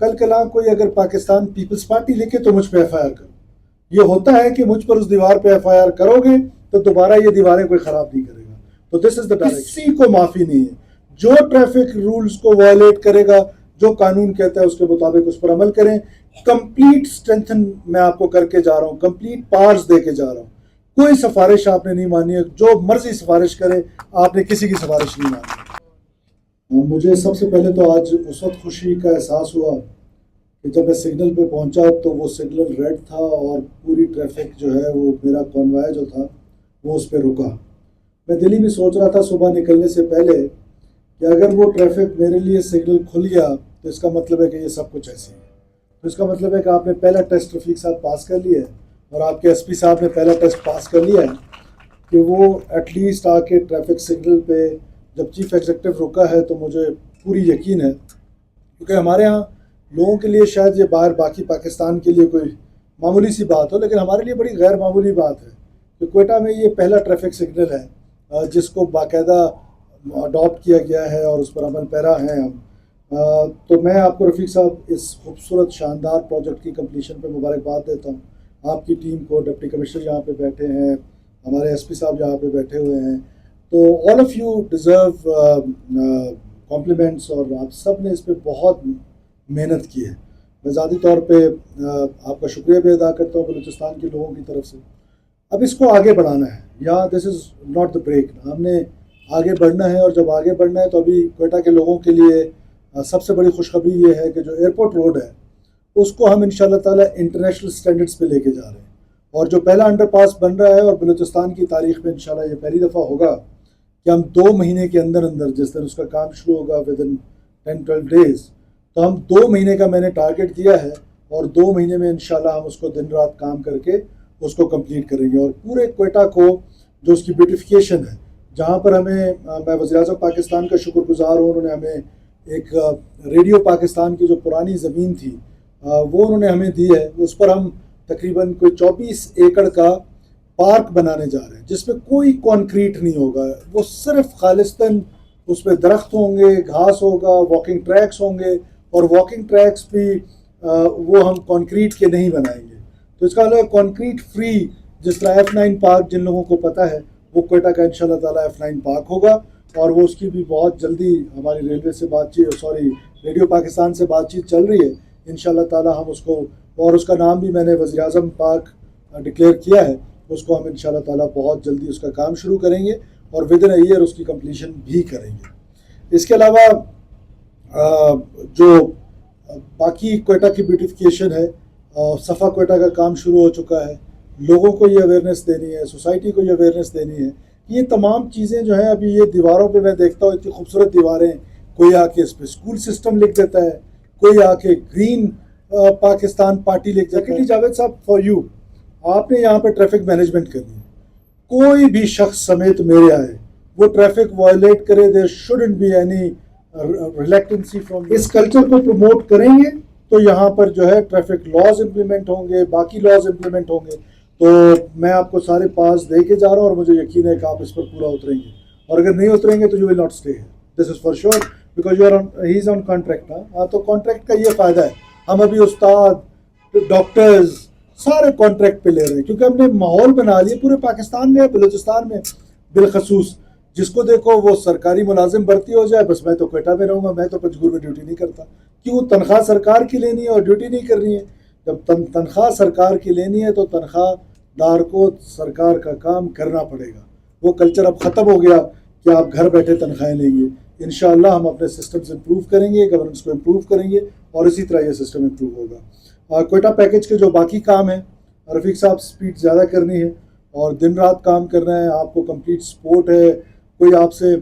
کل کلا کوئی اگر پاکستان پیپلز پارٹی لکھے تو مجھ پہ ایف آئی آر کرو. یہ ہوتا ہے کہ مجھ پر اس دیوار پہ ایف آئی آر کرو گے تو دوبارہ یہ دیواریں کوئی خراب نہیں کرے گا. تو دس از دا ڈائریکشن. کسی کو معافی نہیں ہے. جو ٹریفک رولز کو وائلیٹ کرے گا، جو قانون کہتا ہے اس کے مطابق اس پر عمل کریں. کمپلیٹ اسٹرینتھن میں آپ کو کر کے جا رہا ہوں، کمپلیٹ پاورز دے کے جا رہا ہوں. کوئی سفارش آپ نے نہیں مانی ہے، جو مرضی سفارش کرے، آپ نے کسی کی سفارش نہیں مانی. مجھے سب سے پہلے تو آج اس وقت خوشی کا احساس ہوا کہ جب میں سگنل پہ پہنچا تو وہ سگنل ریڈ تھا اور پوری ٹریفک جو ہے وہ میرا کانوائے جو تھا وہ اس پہ رکا. میں دلی میں سوچ رہا تھا صبح نکلنے سے پہلے کہ اگر وہ ٹریفک میرے لیے سگنل کھل گیا تو اس کا مطلب ہے کہ یہ سب کچھ ایسے ہی ہے. تو اس کا مطلب ہے کہ آپ نے پہلا ٹیسٹ رفیق صاحب پاس کر لیا ہے اور آپ کے ایس پی صاحب نے پہلا ٹیسٹ پاس کر لیا ہے کہ وہ ایٹ لیسٹ آ کے ٹریفک سگنل پہ جب چیف ایگزیکٹو رکا ہے تو مجھے پوری یقین ہے. کیونکہ ہمارے ہاں لوگوں کے لیے شاید یہ باہر باقی پاکستان کے لیے کوئی معمولی سی بات ہو، لیکن ہمارے لیے بڑی غیر معمولی بات ہے کہ کوئٹہ میں یہ پہلا ٹریفک سگنل ہے جس کو باقاعدہ اڈاپٹ کیا گیا ہے اور اس پر عمل پیرا ہیں ہم. تو میں آپ کو رفیق صاحب اس خوبصورت شاندار پروجیکٹ کی کمپلیشن پہ مبارکباد دیتا ہوں. آپ کی ٹیم کو، ڈپٹی کمشنر یہاں پہ بیٹھے ہیں، ہمارے ایس پی صاحب یہاں پہ بیٹھے ہوئے ہیں. تو all of you deserve compliments اور آپ سب نے اس پہ بہت محنت کی ہے. میں ذاتی طور پہ آپ کا شکریہ بھی ادا کرتا ہوں بلوچستان کے لوگوں کی طرف سے. اب اس کو آگے بڑھانا ہے، یا دس از ناٹ دا بریک. ہم نے آگے بڑھنا ہے اور جب آگے بڑھنا ہے تو ابھی کوئٹہ کے لوگوں کے لیے سب سے بڑی خوشخبری یہ ہے کہ جو ایئرپورٹ روڈ ہے اس کو ہم انشاءاللہ تعالی انٹرنیشنل سٹینڈرڈز پہ لے کے جا رہے ہیں. اور جو پہلا انڈر پاس بن رہا ہے اور بلوچستان کی تاریخ میں انشاءاللہ یہ پہلی دفعہ ہوگا کہ ہم 2 مہینے کے اندر جس دن اس کا کام شروع ہوگا ودن 10-12 days، تو ہم 2 مہینے کا میں نے ٹارگٹ دیا ہے اور 2 مہینے میں انشاءاللہ ہم اس کو دن رات کام کر کے اس کو کمپلیٹ کریں گے. اور پورے کوئٹہ کو جو اس کی بیوٹیفیکیشن ہے، جہاں پر ہمیں میں وزیر اعظم پاکستان کا شکر گزار ہوں، انہوں نے ہمیں ایک ریڈیو پاکستان کی جو پرانی زمین تھی وہ انہوں نے ہمیں دی ہے. اس پر ہم تقریباً کوئی 24 ایکڑ کا پارک بنانے جا رہے ہیں جس میں کوئی کانکریٹ نہیں ہوگا. وہ صرف خالصتاً اس پہ درخت ہوں گے، گھاس ہوگا، واکنگ ٹریکس ہوں گے، اور واکنگ ٹریکس بھی وہ ہم کانکریٹ کے نہیں بنائیں گے. تو اس کا مطلب کانکریٹ فری، جس طرح F9 پارک جن لوگوں کو پتہ ہے وہ کوئٹہ کا انشاءاللہ تعالیٰ F9 پارک ہوگا. اور وہ اس کی بھی بہت جلدی ہماری ریلوے سے ریڈیو پاکستان سے بات چیت چل رہی ہے. انشاءاللہ تعالیٰ ہم اس کو، اور اس کا نام بھی میں نے وزیر اعظم پارک ڈکلیئر کیا ہے، اس کو ہم انشاءاللہ تعالیٰ بہت جلدی اس کا کام شروع کریں گے اور ودن اے ایئر اس کی کمپلیشن بھی کریں گے. اس کے علاوہ جو باقی کوئٹہ کی بیوٹیفیکیشن ہے، صفا کوئٹہ کا کام شروع ہو چکا ہے. لوگوں کو یہ اویئرنیس دینی ہے، سوسائٹی کو یہ اویئرنیس دینی ہے. یہ تمام چیزیں جو ہیں ابھی یہ دیواروں پہ میں دیکھتا ہوں اتنی خوبصورت دیواریں، کوئی آ کے اس پہ اسکول سسٹم لکھ دیتا ہے، کوئی آ کے گرین پاکستان پارٹی لکھ دیتا ہے. جاوید صاحب فار یو، آپ نے یہاں پہ ٹریفک مینجمنٹ کرنی ہے. کوئی بھی شخص سمیت میرے آئے وہ ٹریفک وائلیٹ کرے، there shouldn't be any reluctancy from. اس کلچر کو پروموٹ کریں گے تو یہاں پر جو ہے ٹریفک لاز امپلیمنٹ ہوں گے، باقی لاز امپلیمنٹ ہوں گے. تو میں آپ کو سارے پاس دے کے جا رہا ہوں اور مجھے یقین ہے کہ آپ اس پر پورا اتریں گے، اور اگر نہیں اتریں گے تو you will not stay. This is for sure because he is on contract. ہاں تو کانٹریکٹ کا یہ فائدہ ہے، ہم ابھی استاد، ڈاکٹرز سارے کانٹریکٹ پہ لے رہے ہیں کیونکہ ہم نے ماحول بنا لیا پورے پاکستان میں، بلوچستان میں بالخصوص. جس کو دیکھو وہ سرکاری ملازم بھرتی ہو جائے، بس میں تو کوئٹہ میں رہوں گا، میں تو پنجگور میں ڈیوٹی نہیں کرتا. کیوں؟ تنخواہ سرکار کی لینی ہے اور ڈیوٹی نہیں کرنی ہے. جب تنخواہ سرکار کی لینی ہے تو تنخواہ دار کو سرکار کا کام کرنا پڑے گا. وہ کلچر اب ختم ہو گیا کہ آپ گھر بیٹھے تنخواہیں لیں گے. انشاءاللہ ہم اپنے سسٹمز امپروو کریں گے، گورننس کو امپروو کریں گے اور اسی طرح یہ سسٹم امپروو ہوگا. کوئٹہ پیکیج کے جو باقی کام ہیں، رفیق صاحب سپیڈ زیادہ کرنی ہے اور دن رات کام کرنا ہے. آپ کو کمپلیٹ سپورٹ ہے، کوئی آپ سے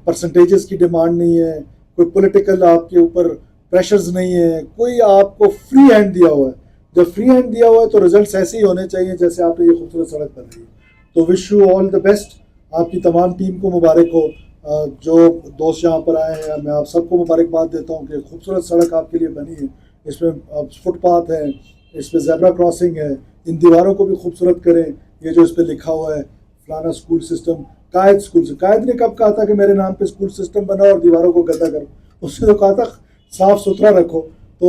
پرسنٹیجز کی ڈیمانڈ نہیں ہے، کوئی پولیٹیکل آپ کے اوپر پریشرز نہیں ہے، کوئی آپ کو فری ہینڈ دیا ہوا ہے. جب فری ہینڈ دیا ہوا ہے تو ریزلٹس ایسے ہی ہونے چاہیے جیسے آپ نے یہ خوبصورت سڑک بنائی ہے. تو wish you all the best. آپ کی تمام ٹیم کو مبارک ہو. جو دوست یہاں پر آئے ہیں میں آپ سب کو مبارکباد دیتا ہوں کہ خوبصورت سڑک آپ کے لیے بنی ہے. اس میں فٹ پاتھ ہے، اس پہ زیبرا کراسنگ ہے. ان دیواروں کو بھی خوبصورت کریں. یہ جو اس پہ لکھا ہوا ہے فلانا اسکول سسٹم، قائد اسکول سے، قائد نے کب کہا تھا کہ میرے نام پہ اسکول سسٹم بنا اور دیواروں کو گندا کرو؟ اس نے تو کہا تھا صاف ستھرا رکھو. تو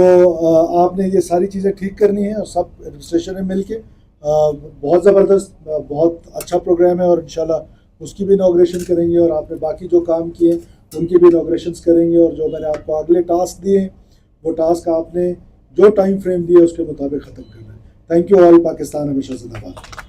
آپ نے یہ ساری چیزیں ٹھیک کرنی ہیں اور سب ایڈمنسٹریشن میں مل کے بہت زبردست بہت اچھا پروگرام ہے اور انشاءاللہ اس کی بھی انوگریشن کریں گے اور آپ نے باقی جو کام کیے ہیں ان کی بھی انوگریشنس کریں گے اور جو میں نے آپ کو اگلے ٹاسک دیے ہیں وہ ٹاسک آپ نے جو ٹائم فریم دیے اس کے مطابق ختم کرنا ہے. Thank you all. پاکستان ہمیشہ زندہ باد.